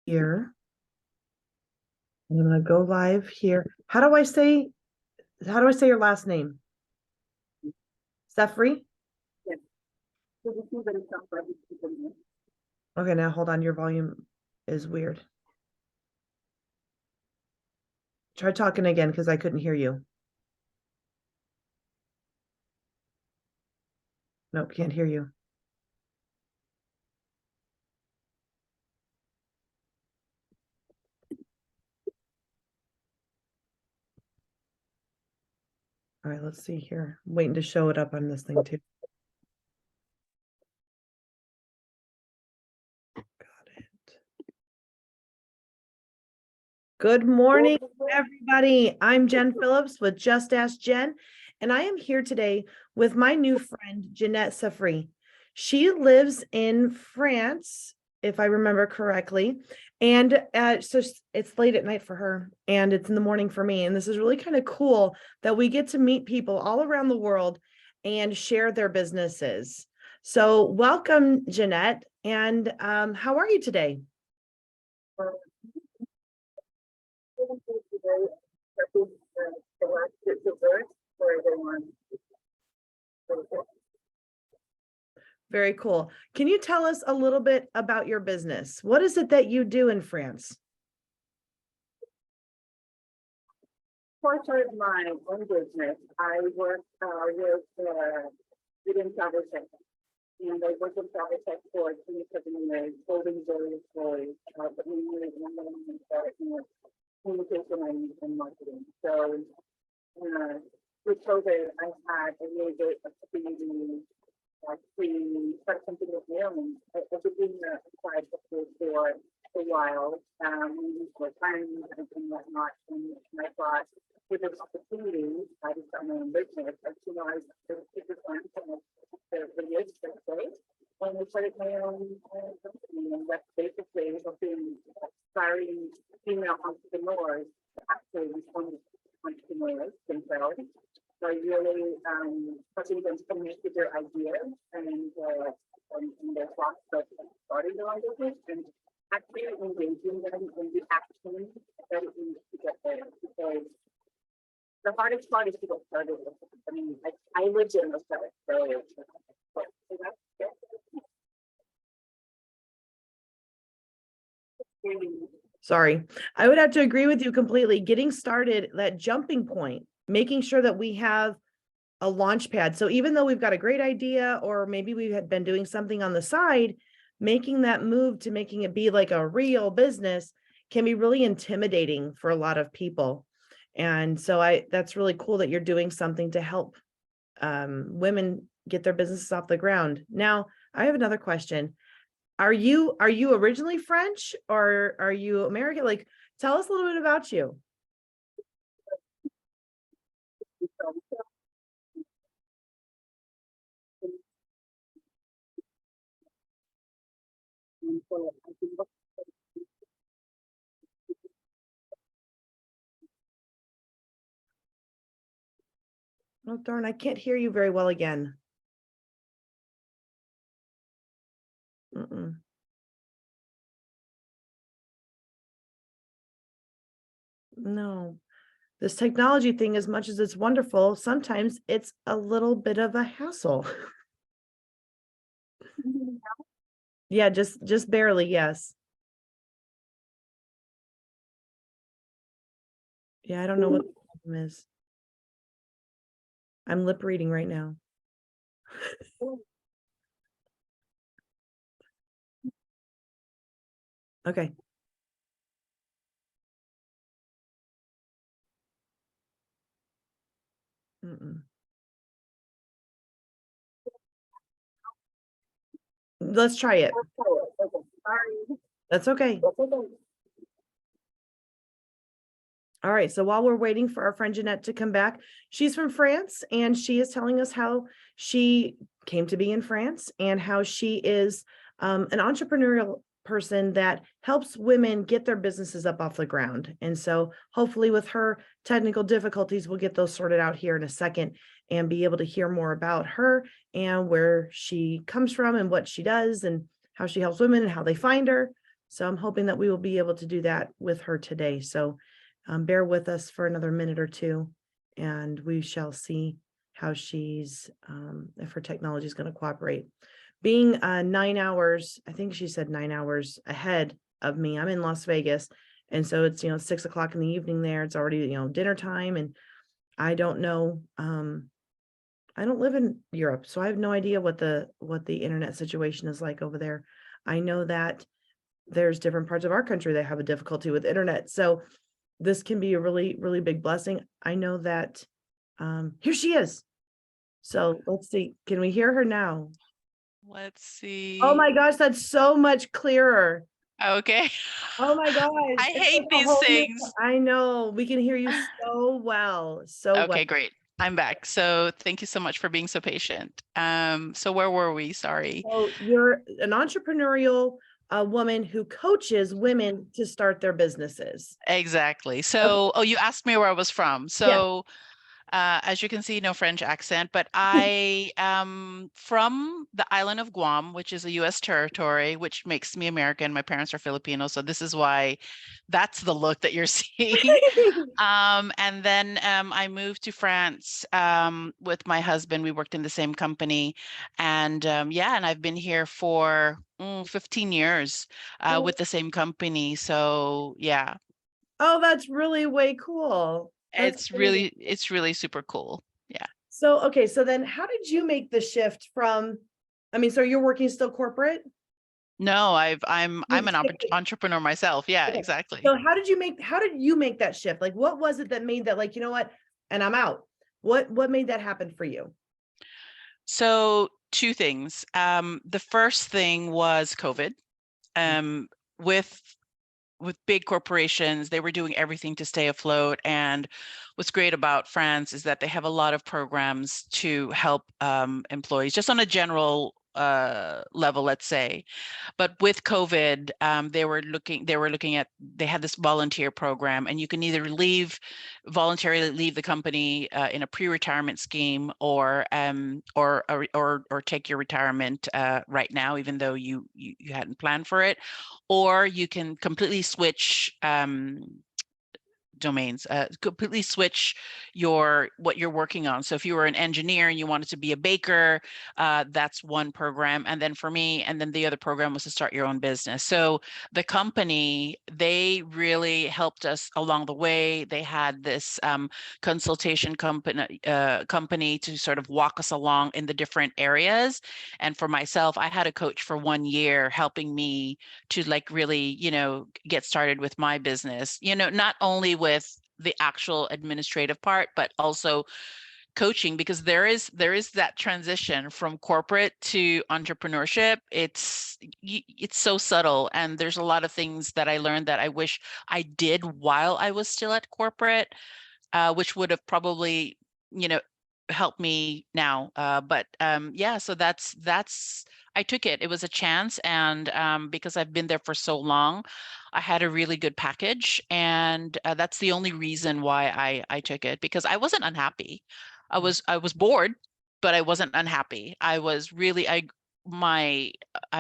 Here. I'm gonna go live here. How do I say your last name? Sefri? Yes. Okay, now hold on, your volume is weird. Try talking again because I couldn't hear you. Nope, can't hear you. All right, let's see here. I'm waiting to show it up on this thing too. Got it. Good morning, everybody. I'm Jen Phillips with Just Ask Jen, and I am here today with my new friend, Jeanette Safri. She lives in France, if I remember correctly, and so it's late at night for her, and it's in the morning for me, and this is really kind of cool that we get to meet people all around the world and share their businesses. So welcome, Jeanette, and how are you today? Very cool. Can you tell us a little bit about your business? What is it that you do in France? Part of my own business, I work within travel tech, and I work in travel tech for 27 years, holding various roles, but mainly in communication and marketing. So, with COVID, I had a really great opportunity to start something with my own. I've been doing side hustle for a while, for time and whatnot, and I thought with this opportunity, I just got my own business. As you know, I was super fun from the years say, and I started my own company, and that's basically helping aspiring female entrepreneurs to actually become entrepreneurs themselves. So I really helping them connect with their ideas and their thoughts of starting their own business and actually engaging them in the action that it needs to get there. Because the hardest part is to get started. I mean, I lived in those started. So that's Sorry, I would have to agree with you completely. Getting started, that jumping point, making sure that we have a launch pad. So even though we've got a great idea, or maybe we had been doing something on the side, making that move to making it be like a real business can be really intimidating for a lot of people. And so that's really cool that you're doing something to help women get their businesses off the ground. Now, I have another question. Are you originally French or are you American? Like, tell us a little bit about you. Oh, darn, I can't hear you very well again. Mm-mm. No, this technology thing, as much as it's wonderful, sometimes it's a little bit of a hassle. Yeah, just barely, yes. Yeah, I don't know what the problem is. I'm lip reading right now. Okay. Mm-mm. Let's try it. That's okay. All right, so while we're waiting for our friend Jeanette to come back, she's from France and she is telling us how she came to be in France and how she is an entrepreneurial person that helps women get their businesses up off the ground. And so hopefully with her technical difficulties, we'll get those sorted out here in a second and be able to hear more about her and where she comes from and what she does and how she helps women and how they find her. So I'm hoping that we will be able to do that with her today. So bear with us for another minute or two, and we shall see how she's, if her technology is going to cooperate. Being 9 hours, I think she said 9 hours ahead of me. I'm in Las Vegas. And so it's, 6 o'clock in the evening there. It's already, dinner time. And I don't know. I don't live in Europe, so I have no idea what the internet situation is like over there. I know that there's different parts of our country that have a difficulty with internet. So this can be a really, really big blessing. I know that here she is. So let's see. Can we hear her now? Let's see. Oh my gosh, that's so much clearer. Okay. Oh my gosh. I it's hate like a these whole new- things. I know. We can hear you so well. So well. Okay, great. I'm back. So thank you so much for being so patient. So where were we? Sorry. So you're an entrepreneurial woman who coaches women to start their businesses. Exactly. Okay. So, oh, you asked me where I was from. So as you can see, no French accent, but I am from the island of Guam, which is a US territory, which makes me American. My parents are Filipino, so this is why that's the look that you're seeing. And then I moved to France with my husband. We worked in the same company, and and I've been here for 15 years with the same company. So yeah, Oh, that's really way cool. That's it's really super cool. Yeah. so okay. So then how did you make the shift from, so you're working still corporate? No, I'm You've an shifted. entrepreneur myself. Yeah, Okay. exactly. So how did you make that shift? Like, what was it that made that, like, you know what? And I'm out. What made that happen for you? So two things. The first thing was COVID. Um, with big corporations, they were doing everything to stay afloat. And what's great about France is that they have a lot of programs to help employees, just on a general level, let's say. But with COVID, they had this volunteer program, and you can either voluntarily leave the company in a pre-retirement scheme, or take your retirement right now, even though you hadn't planned for it, or you can completely switch domains, completely switch what you're working on. So if you were an engineer and you wanted to be a baker, that's one program. And then for me, and then the other program was to start your own business. So the company, they really helped us along the way. They had this consultation company to sort of walk us along in the different areas. And for myself, I had a coach for 1 year helping me to like really, get started with my business, not only with the actual administrative part, but also coaching, because there is that transition from corporate to entrepreneurship. It's so subtle, and there's a lot of things that I learned that I wish I did while I was still at corporate, which would have probably, helped me now. So that's I took it. It was a chance, and because I've been there for so long, I had a really good package, and that's the only reason why I took it, because I wasn't unhappy. I was bored, but I wasn't unhappy. I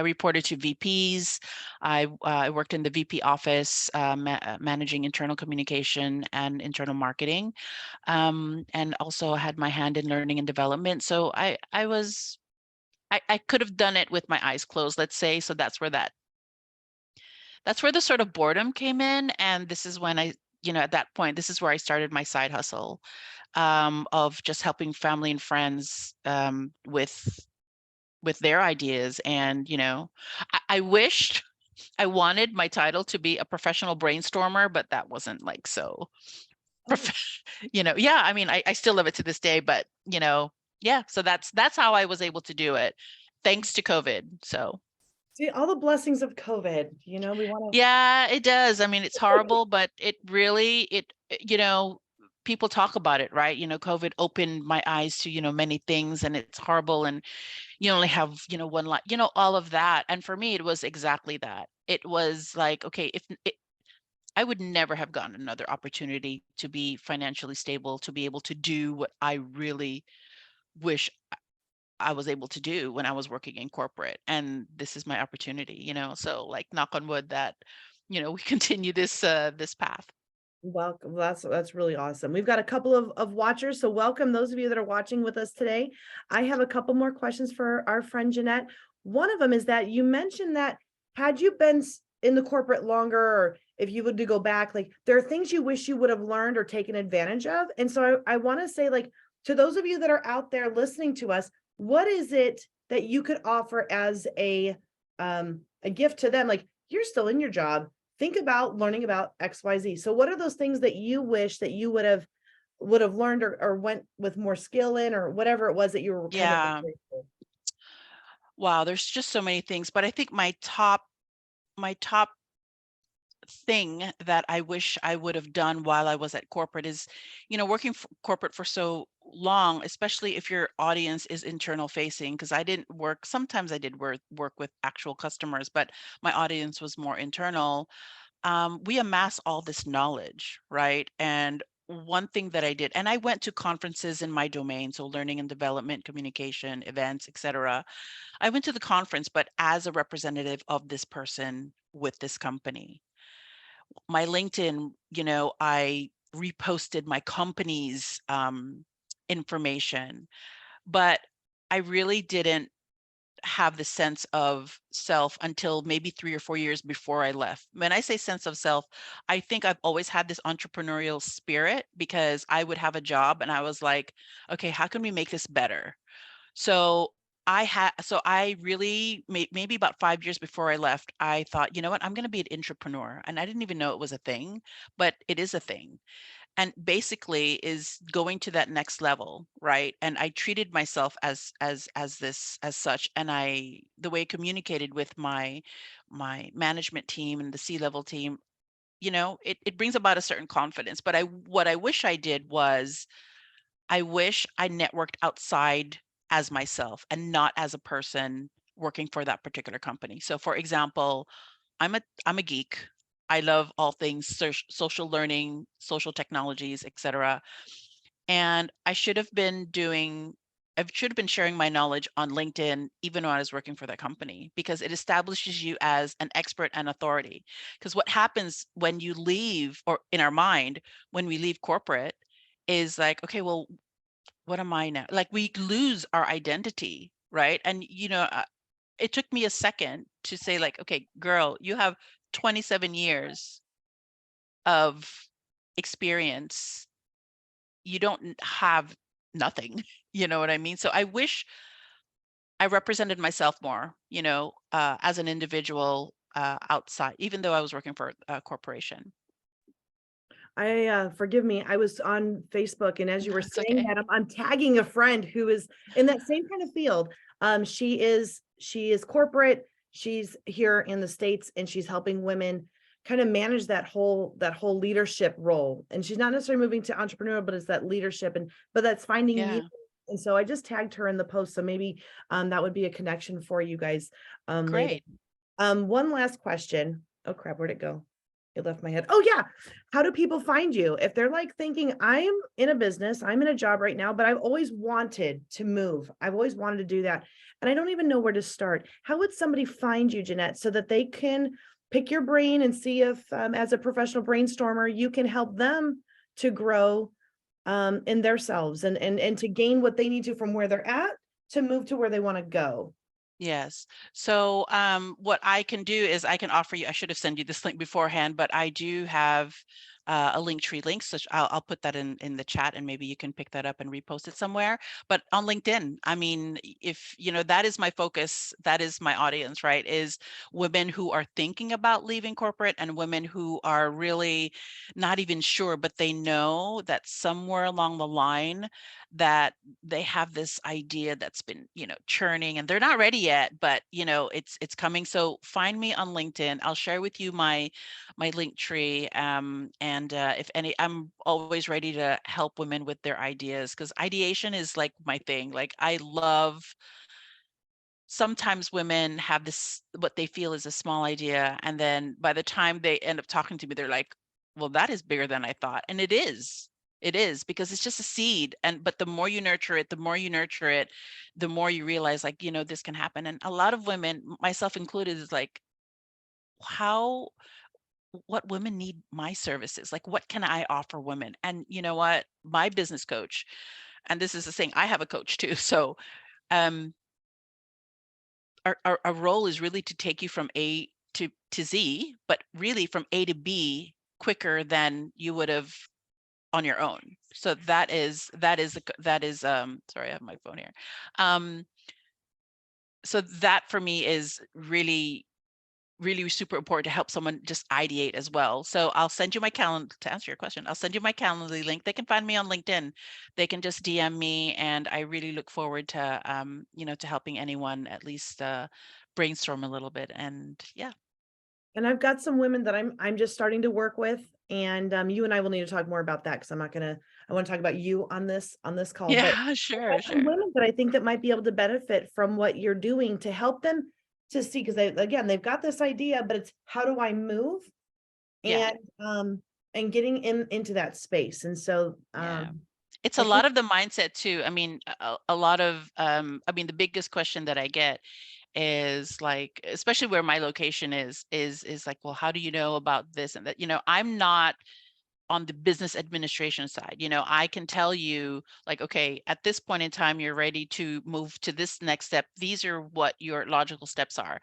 reported to VPs. I worked in the VP office, managing internal communication and internal marketing, and also had my hand in learning and development. So I could have done it with my eyes closed, let's say. So that's where the sort of boredom came in. And this is when at that point, this is where I started my side hustle, of just helping family and friends with their ideas. And I wished I wanted my title to be a professional brainstormer, but that wasn't like so. Yeah, I mean, I still love it to this day, but yeah, so that's how I was able to do it, thanks to COVID. So See, all the blessings of COVID, we want to. yeah, it does. I mean, it's horrible, but it really, people talk about it, right? COVID opened my eyes to, many things, and it's horrible. And you only have, one life, all of that. And for me, it was exactly that. It was like, okay, I would never have gotten another opportunity to be financially stable, to be able to do what I really wish I was able to do when I was working in corporate, and this is my opportunity, so like knock on wood that, we continue this path. Welcome. That's really awesome. We've got a couple of watchers, so welcome those of you that are watching with us today. I have a couple more questions for our friend Jeanette. One of them is that you mentioned that had you been in the corporate longer, or if you would to go back, like there are things you wish you would have learned or taken advantage of. And so I want to say, like, to those of you that are out there listening to us, what is it that you could offer as a gift to them? Like, you're still in your job. Think about learning about XYZ. So what are those things that you wish that you would have learned, or went with more skill in, or whatever it was that you were kind of Yeah. afraid of? Wow, there's just so many things, but I think my top thing that I wish I would have done while I was at corporate is, working for corporate for so long, especially if your audience is internal facing, because I didn't work, sometimes I did work with actual customers, but my audience was more internal. We amass all this knowledge, right? And one thing that I did, and I went to conferences in my domain, so learning and development, communication, events, etc. I went to the conference, but as a representative of this person with this company. My LinkedIn, I reposted my company's information, but I really didn't have the sense of self until maybe 3 or 4 years before I left. When I say sense of self, I think I've always had this entrepreneurial spirit, because I would have a job and I was like, okay, how can we make this better? So I really maybe about 5 years before I left, I thought, you know what, I'm going to be an entrepreneur. And I didn't even know it was a thing, but it is a thing. And basically is going to that next level, right? And I treated myself as such. And the way I communicated with my management team and the C-level team, it brings about a certain confidence. But what I wish I did was, I wish I networked outside as myself and not as a person working for that particular company. So for example, I'm a geek. I love all things social learning, social technologies, etc. And I should have been sharing my knowledge on LinkedIn even when I was working for that company, because it establishes you as an expert and authority. Because what happens when you leave, or in our mind, when we leave corporate, is like, okay, well, what am I now? Like, we lose our identity, right? And it took me a second to say, like, okay, girl, you have 27 years of experience. You don't have nothing. You know what I mean? So I wish I represented myself more, as an individual, outside, even though I was working for a corporation. Forgive me, I was on Facebook, and as you No, were it's saying okay. that, I'm tagging a friend who is in that same kind of field. She is corporate. She's here in the States, and she's helping women kind of manage that whole leadership role. And she's not necessarily moving to entrepreneurial, but it's that leadership, but that's finding you. Yeah, And so I just tagged her in the post. So maybe that would be a connection for you guys later. great. One last question. Oh crap, where'd it go? It left my head. Oh yeah. How do people find you? If they're like thinking, I'm in a business, I'm in a job right now, but I've always wanted to move. I've always wanted to do that. And I don't even know where to start. How would somebody find you, Jeanette, so that they can pick your brain and see if, as a professional brainstormer, you can help them to grow in themselves, and to gain what they need to from where they're at to move to where they want to go? Yes. So what I can do is I can offer you, I should have sent you this link beforehand, but I do have a Linktree link. So I'll put that in the chat, and maybe you can pick that up and repost it somewhere. But on LinkedIn, I mean, if that is my focus, that is my audience, right? Is women who are thinking about leaving corporate, and women who are really not even sure, but they know that somewhere along the line that they have this idea that's been churning, and they're not ready yet, but it's coming. So find me on LinkedIn. I'll share with you my link tree, and if any, I'm always ready to help women with their ideas, because ideation is like my thing. Like, I love, sometimes women have this, what they feel is a small idea, and then by the time they end up talking to me, they're like, well, that is bigger than I thought. And it is. It is, because it's just a seed. But the more you nurture it, the more you realize, like, this can happen. And a lot of women, myself included, is like, how what women need my services, like what can I offer women? And you know what, my business coach, and this is the thing, I have a coach too. So um our role is really to take you from A to Z, but really from A to B quicker than you would have on your own. So sorry, I have my phone here. So that for me is really, really super important, to help someone just ideate as well. So I'll send you my calendar, to answer your question. I'll send you my Calendly link. They can find me on LinkedIn. They can just DM me, and I really look forward to to helping anyone at least brainstorm a little bit. And yeah. And I've got some women that I'm just starting to work with, and you and I will need to talk more about that, because I want to talk about you on this call. But Yeah, I've sure, got some sure. women that I think that might be able to benefit from what you're doing to help them to see, because they've got this idea, but it's how do I move, Yeah. and getting into that space. And so Yeah. It's I a think lot of the mindset too. I mean, a lot of I mean, the biggest question that I get is like, especially where my location is like, well, how do you know about this and that? I'm not on the business administration side. I can tell you, like, okay, at this point in time, you're ready to move to this next step. These are what your logical steps are.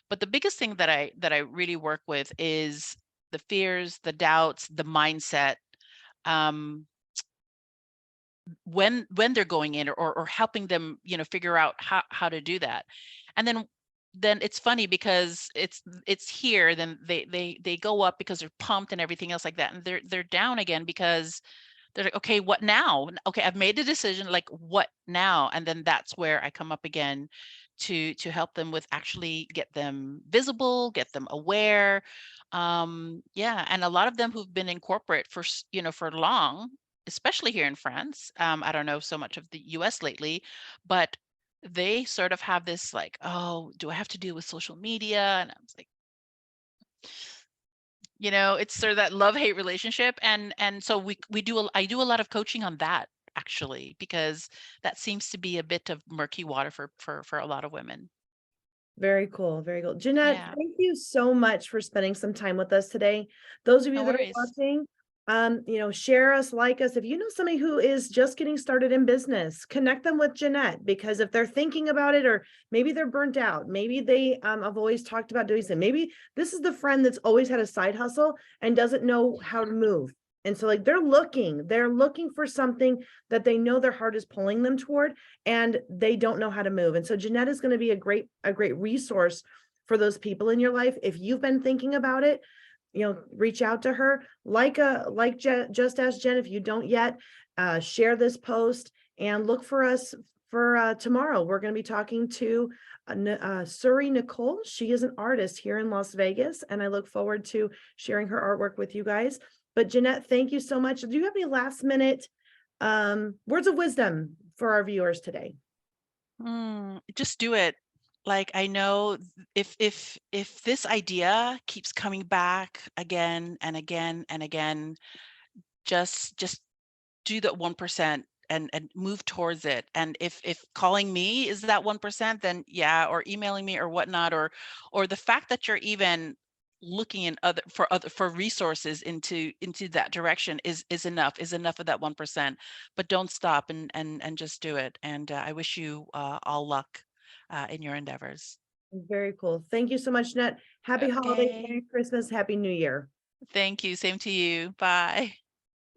But the biggest thing that I really work with is the fears, the doubts, the mindset. Um, when they're going in, or helping them figure out how to do that. And then it's funny, because it's here, then they go up because they're pumped and everything else like that, and they're down again, because they're like, okay, what now? Okay, I've made a decision, like, what now? And then that's where I come up again to help them with, actually get them visible, get them aware. Yeah, and a lot of them who've been in corporate for long, especially here in France. I don't know so much of the US lately, but they sort of have this like, oh, do I have to deal with social media? And I was like, it's sort of that love-hate relationship. And so I do a lot of coaching on that, actually, because that seems to be a bit of murky water for a lot of women. very cool, very cool. Jeanette, Yeah, thank you so much for spending some time with us today. Those of you no that are worries. watching, share us, like us. If you know somebody who is just getting started in business, connect them with Jeanette, because if they're thinking about it, or maybe they're burnt out, maybe they have always talked about doing something. Maybe this is the friend that's always had a side hustle and doesn't know how to move. And so, like, they're looking for something that they know their heart is pulling them toward, and they don't know how to move. And so Jeanette is going to be a great resource for those people in your life. If you've been thinking about it, reach out to her. Just Ask Jen, if you don't yet, share this post and look for us for tomorrow. We're going to be talking to Suri Nicole. She is an artist here in Las Vegas, and I look forward to sharing her artwork with you guys. But Jeanette, thank you so much. Do you have any last minute words of wisdom for our viewers today? Just do it. Like, I know, if this idea keeps coming back again and again and again, just do the 1%, and move towards it. And if calling me is that 1%, then yeah, or emailing me or whatnot, or the fact that you're even looking in for resources into that direction is enough of that 1%. But don't stop, and just do it. And I wish you all luck in your endeavors. Very cool. Thank you so much, Jeanette. Happy holidays, Okay, Merry Christmas, Happy New Year. thank you, same to you. Bye.